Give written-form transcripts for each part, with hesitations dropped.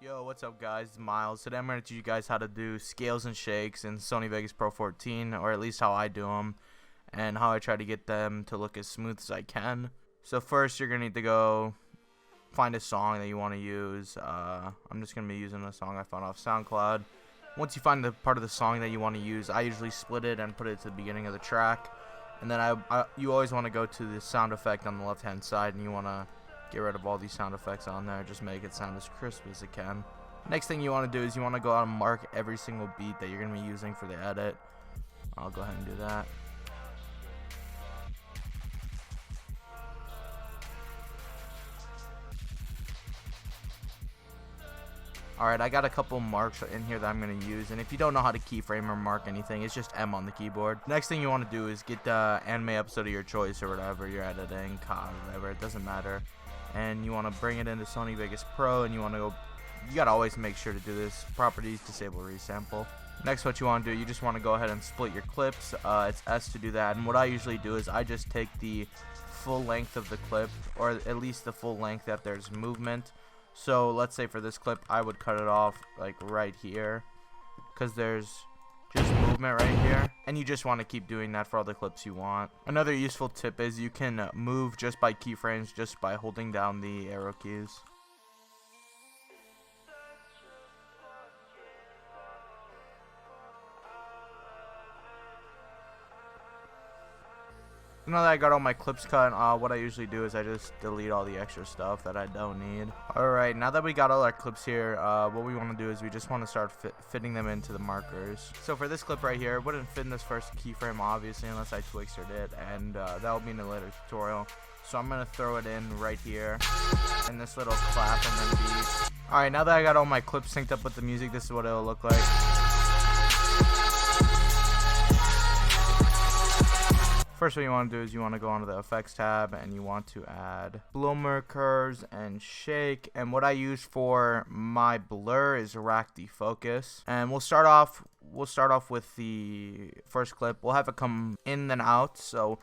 Yo, what's up guys, it's Miles. Today I'm going to teach you guys how to do scales and shakes in SONY VEGAS Pro 14, or at least how I do them, and how I try to get them to look as smooth as I can. So first you're going to need to go find a song that you want to use. I'm just going to be using a song I found off SoundCloud. Once you find the part of the song that you want to use, I usually split it and put it to the beginning of the track. And then you always want to go to the sound effect on the left hand side, and you want to get rid of all these sound effects on there. Just make it sound as crisp as it can. Next thing you want to do is you want to go out and mark every single beat that you're going to be using for the edit. I'll go ahead and do that. Alright, I got a couple marks in here that I'm going to use, and if you don't know how to keyframe or mark anything, it's just M on the keyboard. Next thing you want to do is get the anime episode of your choice or whatever you're editing, whatever, it doesn't matter. And you want to bring it into SONY VEGAS Pro, and you want to go, you got to always make sure to do this, properties, disable resample. Next, what you want to do, you just want to go ahead and split your clips. It's S to do that, and what I usually do is I just take the full length of the clip, or at least the full length that there's movement. So let's say for this clip I would cut it off like right here, because there's just movement right here, and you just want to keep doing that for all the clips you want. Another useful tip is you can move just by keyframes, just by holding down the arrow keys. Now that I got all my clips cut, what I usually do is I just delete all the extra stuff that I don't need. Alright, now that we got all our clips here, what we want to do is we just want to start fitting them into the markers. So for this clip right here, it wouldn't fit in this first keyframe obviously unless I Twixtered it, and that will be in a later tutorial. So I'm going to throw it in right here, in this little clap and then beat. Alright, now that I got all my clips synced up with the music, this is what it'll look like. First, what you want to do is you want to go onto the effects tab, and you want to add blur, curves, and shake. And what I use for my blur is rack defocus. And we'll start off with the first clip. We'll have it come in and out. So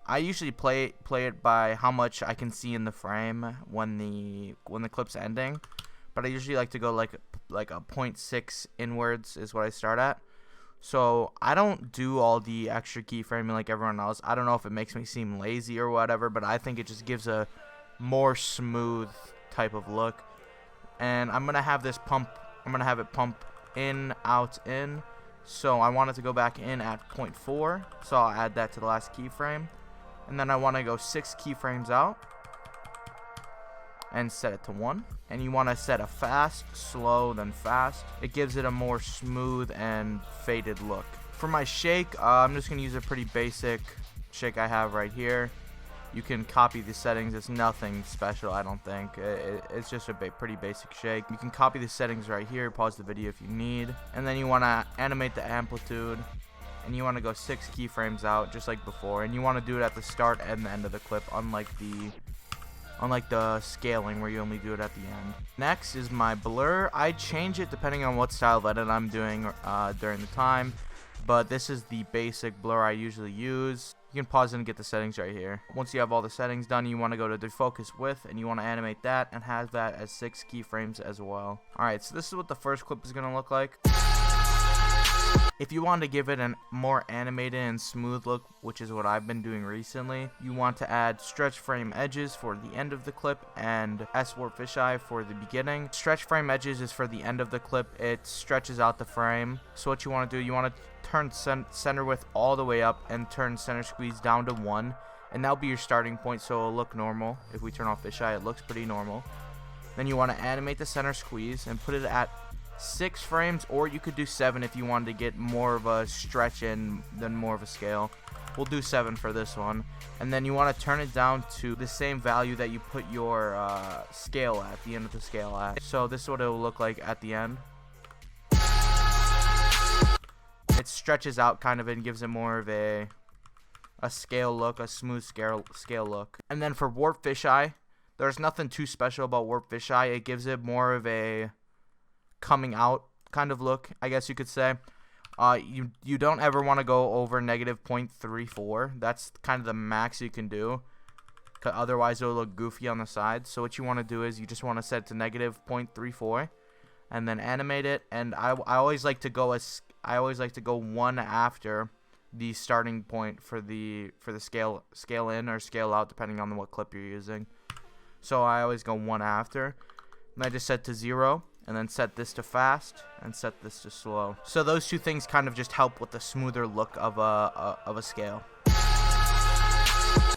I usually play it by how much I can see in the frame when the clip's ending. But I usually like to go like a 0.6 inwards is what I start at. So I don't do all the extra keyframing like everyone else. I don't know if it makes me seem lazy or whatever, but I think it just gives a more smooth type of look. And I'm gonna have this pump. I'm gonna have it pump in, out, in. So I want it to go back in at 0.4. So I'll add that to the last keyframe, and then I want to go 6 keyframes out and set it to 1. And you want to set a fast, slow, then fast. It gives it a more smooth and faded look. For my shake, I'm just going to use a pretty basic shake I have right here. You can copy the settings. It's nothing special, I don't think. It's just a pretty basic shake. You can copy the settings right here, pause the video if you need. And then you want to animate the amplitude. And you want to go 6 keyframes out, just like before. And you want to do it at the start and the end of the clip, unlike the scaling where you only do it at the end. Next is my blur. I change it depending on what style of edit I'm doing during the time, but this is the basic blur I usually use. You can pause and get the settings right here. Once you have all the settings done, you want to go to defocus width, and you want to animate that and have that as 6 keyframes as well. Alright, so this is what the first clip is going to look like. If you want to give it a more animated and smooth look, which is what I've been doing recently, you want to add stretch frame edges for the end of the clip and S-warp fisheye for the beginning. Stretch frame edges is for the end of the clip. It stretches out the frame. So what you want to do, you want to turn center width all the way up and turn center squeeze down to 1. And that'll be your starting point, so it'll look normal. If we turn off fisheye, it looks pretty normal. Then you want to animate the center squeeze and put it at 6 frames, or you could do 7 if you wanted to get more of a stretch in than more of a scale. We'll do 7 for this one. And then you want to turn it down to the same value that you put your scale at the end of the scale at. So this is what it will look like at the end. It stretches out kind of and gives it more of a scale look, a smooth scale look. And then for warp fisheye, there's nothing too special about warp fisheye. It gives it more of a coming out kind of look, I guess you could say. You don't ever want to go over negative 0.34. That's kind of the max you can do. Otherwise it'll look goofy on the side. So what you want to do is you just want to set it to negative 0.34, and then animate it. And I always like to go one after the starting point for the scale in or scale out, depending on what clip you're using. So I always go one after, and I just set to 0, and then set this to fast and set this to slow. So those two things kind of just help with the smoother look of a scale.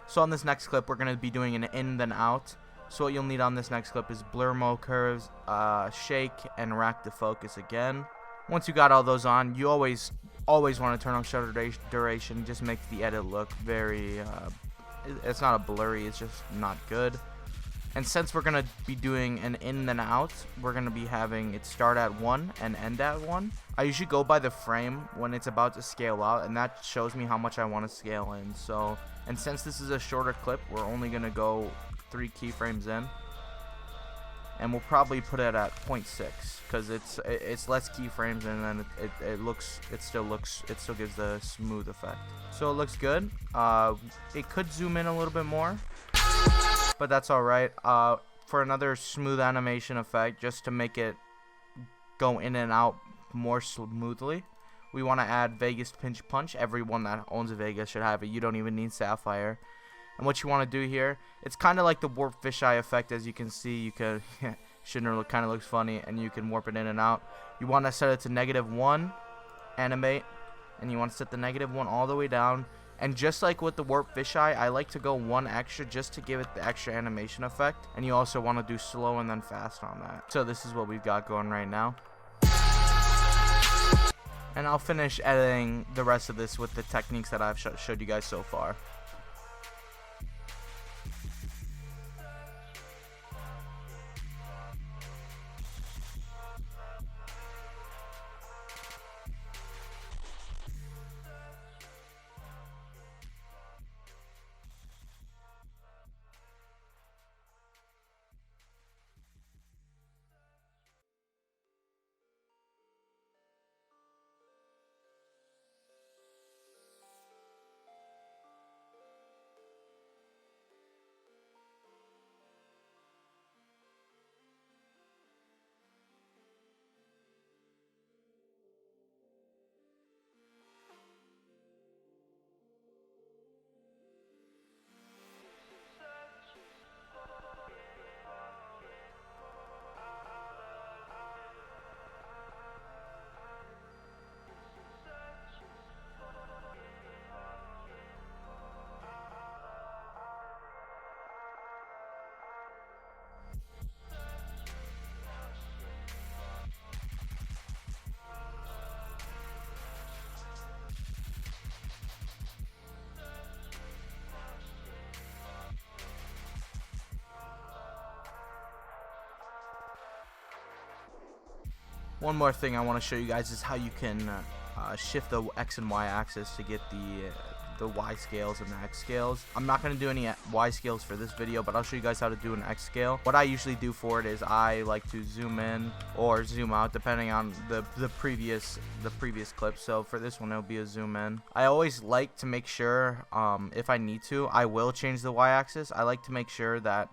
So on this next clip, we're going to be doing an in then out. So what you'll need on this next clip is blur mode curves, shake, and rack to focus again. Once you got all those on, you always want to turn on shutter duration. It just makes the edit look very, it's not a blurry, it's just not good. And since we're going to be doing an in then out, we're going to be having it start at 1 and end at 1. I usually go by the frame when it's about to scale out, and that shows me how much I want to scale in. So, and since this is a shorter clip, we're only going to go 3 keyframes in. And we'll probably put it at 0.6 because it's less keyframes, and then it still gives the smooth effect. So it looks good. It could zoom in a little bit more, but that's all right. For another smooth animation effect, just to make it go in and out more smoothly, we want to add Vegas Pinch Punch. Everyone that owns a Vegas should have it. You don't even need Sapphire. And what you want to do here, it's kind of like the warp fisheye effect. As you can see, you can shouldn't kind of looks funny, and you can warp it in and out. You want to set it to -1, animate, and you want to set the -1 all the way down. And just like with the warp fisheye, I like to go 1 extra just to give it the extra animation effect. And you also want to do slow and then fast on that. So this is what we've got going right now. And I'll finish editing the rest of this with the techniques that I've showed you guys so far. One more thing I want to show you guys is how you can shift the X and Y axis to get the Y scales and the X scales. I'm not going to do any Y scales for this video, but I'll show you guys how to do an X scale. What I usually do for it is I like to zoom in or zoom out depending on the previous clip. So for this one, it'll be a zoom in. I always like to make sure, if I need to, I will change the Y axis. I like to make sure that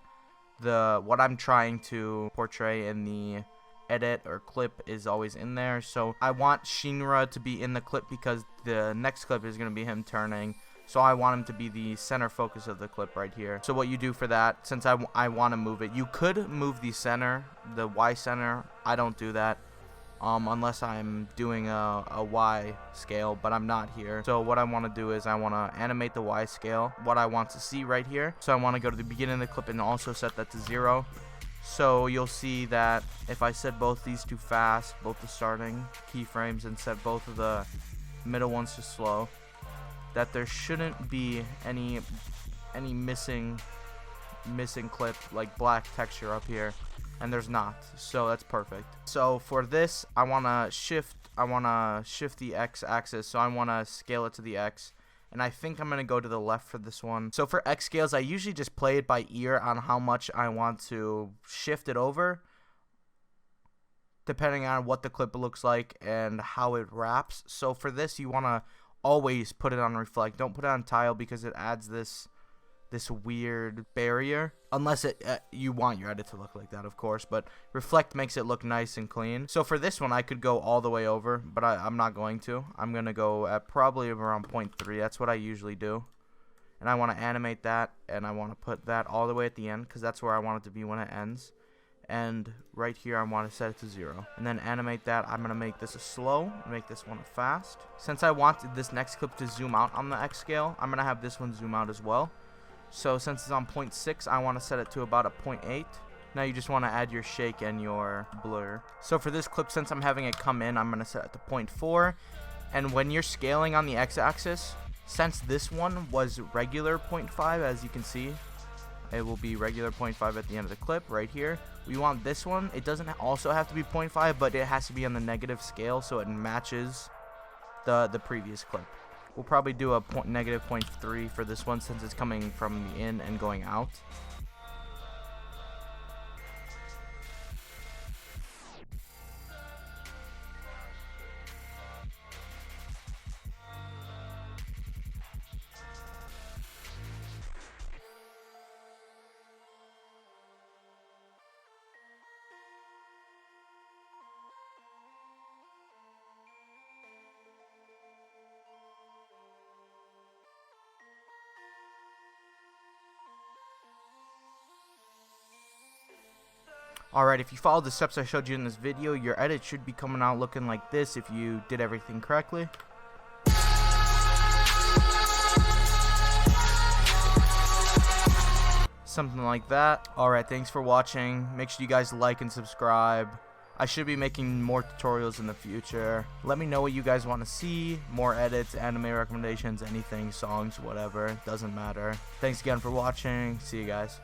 what I'm trying to portray in the edit or clip is always in there. So I want Shinra to be in the clip because the next clip is going to be him turning, so I want him to be the center focus of the clip right here. So what you do for that, since I want to move it, you could move the center, the Y center. I don't do that unless I'm doing a Y scale, but I'm not here. So what I want to do is I want to animate the Y scale, what I want to see right here. So I want to go to the beginning of the clip and also set that to 0. So you'll see that if I set both these to fast, both the starting keyframes, and set both of the middle ones to slow, that there shouldn't be any missing clip, like black texture up here, and there's not. So that's perfect. So for this, I want to shift the X axis, so I want to scale it to the X. And I think I'm going to go to the left for this one. So for X scales, I usually just play it by ear on how much I want to shift it over, depending on what the clip looks like and how it wraps. So for this, you want to always put it on reflect. Don't put it on tile because it adds this this weird barrier, unless you want your edit to look like that, of course, but reflect makes it look nice and clean. So for this one, I could go all the way over, but I'm not going to. I'm going to go at probably around 0.3. That's what I usually do. And I want to animate that, and I want to put that all the way at the end, because that's where I want it to be when it ends. And right here, I want to set it to 0. And then animate that. I'm going to make this a slow, make this one a fast. Since I want this next clip to zoom out on the X scale, I'm going to have this one zoom out as well. So since it's on 0.6, I want to set it to about a 0.8. Now you just want to add your shake and your blur. So for this clip, since I'm having it come in, I'm going to set it to 0.4. And when you're scaling on the X-axis, since this one was regular 0.5, as you can see, it will be regular 0.5 at the end of the clip right here. We want this one. It doesn't also have to be 0.5, but it has to be on the negative scale so it matches the previous clip. We'll probably do a negative 0.3 for this one since it's coming from the in and going out. Alright, if you followed the steps I showed you in this video, your edit should be coming out looking like this if you did everything correctly. Something like that. Alright, thanks for watching. Make sure you guys like and subscribe. I should be making more tutorials in the future. Let me know what you guys want to see. More edits, anime recommendations, anything, songs, whatever. Doesn't matter. Thanks again for watching. See you guys.